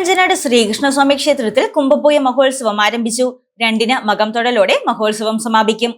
മഞ്ചനാട് ശ്രീകൃഷ്ണസ്വാമി ക്ഷേത്രത്തിൽ കുംഭപ്പൂയ മഹോത്സവം ആരംഭിച്ചു. 2-ന് മകംതൊഴലോടെ മഹോത്സവം സമാപിക്കും.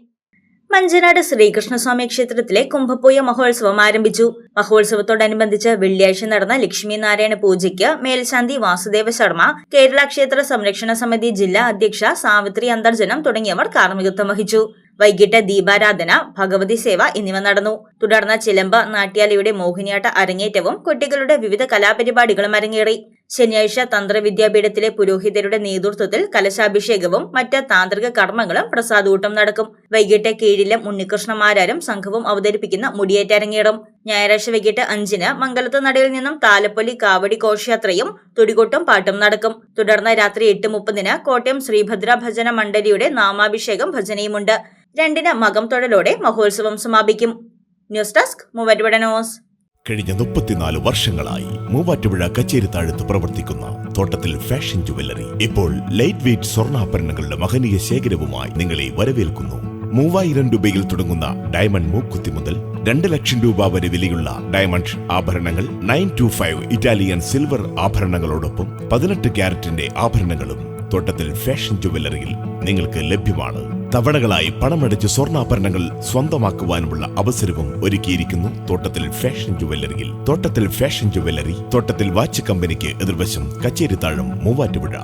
മഞ്ചനാട് ശ്രീകൃഷ്ണസ്വാമി ക്ഷേത്രത്തിലെ കുംഭപ്പൂയ മഹോത്സവം ആരംഭിച്ചു. മഹോത്സവത്തോടനുബന്ധിച്ച് വെള്ളിയാഴ്ച നടന്ന ലക്ഷ്മി നാരായണ പൂജയ്ക്ക് മേൽശാന്തി വാസുദേവ ശർമ്മ, കേരള ക്ഷേത്ര സംരക്ഷണ സമിതി ജില്ലാ അധ്യക്ഷ സാവിത്രി അന്തർജനം തുടങ്ങിയവർ കാർമ്മികത്വം വഹിച്ചു. വൈകിട്ട് ദീപാരാധന, ഭഗവതി സേവ എന്നിവ നടന്നു. തുടർന്ന് ചിലമ്പ്, നാട്യാലയുടെ മോഹിനിയാട്ട അരങ്ങേറ്റവും കുട്ടികളുടെ വിവിധ കലാപരിപാടികളും അരങ്ങേറി. ശനിയാഴ്ച തന്ത്രവിദ്യാപീഠത്തിലെ പുരോഹിതരുടെ നേതൃത്വത്തിൽ കലശാഭിഷേകവും മറ്റ് താന്ത്രിക കർമ്മങ്ങളും പ്രസാദൂട്ടം നടക്കും. വൈകിട്ട് കീഴിലും ഉണ്ണികൃഷ്ണമാരാരും സംഘവും അവതരിപ്പിക്കുന്ന മുടിയേറ്റ് അരങ്ങേറും. ഞായറാഴ്ച വൈകിട്ട് 5-ന് മംഗലത്ത് നടയിൽ നിന്നും താലപ്പൊലി, കാവടി ഘോഷയാത്രയും തുടികൊട്ടും പാട്ടും നടക്കും. തുടർന്ന് രാത്രി 8:30-ന് കോട്ടയം ശ്രീഭദ്ര ഭജന മണ്ഡലിയുടെ നാമാഭിഷേകം ഭജനയുമുണ്ട്. 2-ന് മകംതൊഴലോടെ മഹോത്സവം സമാപിക്കും. News desk Muvattupuzha news. കഴിഞ്ഞ 34 വർഷങ്ങളായി മൂവാറ്റുപുഴ കച്ചേരിത്താഴത്ത് പ്രവർത്തിക്കുന്ന തോട്ടത്തിൽ ഫാഷൻ ജുവല്ലറി ഇപ്പോൾ ലൈറ്റ് വെയ്റ്റ് സ്വർണ്ണാഭരണങ്ങളുടെ മഹനീയ ശേഖരവുമായി നിങ്ങളെ വരവേൽക്കുന്നു. 3000 രൂപയിൽ തുടങ്ങുന്ന ഡയമണ്ട് മൂക്കുത്തി മുതൽ 2 ലക്ഷം രൂപ വരെ വിലയുള്ള ഡയമണ്ട് ആഭരണങ്ങൾ, 925 ഇറ്റാലിയൻ സിൽവർ ആഭരണങ്ങളോടൊപ്പം 18 ക്യാരറ്റിന്റെ ആഭരണങ്ങളും തോട്ടത്തിൽ ഫാഷൻ ജുവല്ലറിയിൽ നിങ്ങൾക്ക് ലഭ്യമാണ്. തവണകളായി പണമടച്ച് സ്വർണ്ണാഭരണങ്ങൾ സ്വന്തമാക്കുവാനുമുള്ള അവസരവും ഒരുക്കിയിരിക്കുന്നു തോട്ടത്തിൽ ഫാഷൻ ജുവല്ലറിയിൽ. തോട്ടത്തിൽ ഫാഷൻ ജുവല്ലറി, തോട്ടത്തിൽ വാച്ച് കമ്പനിക്ക് എതിർവശം, കച്ചേരിത്താഴം, മൂവാറ്റുപുഴ.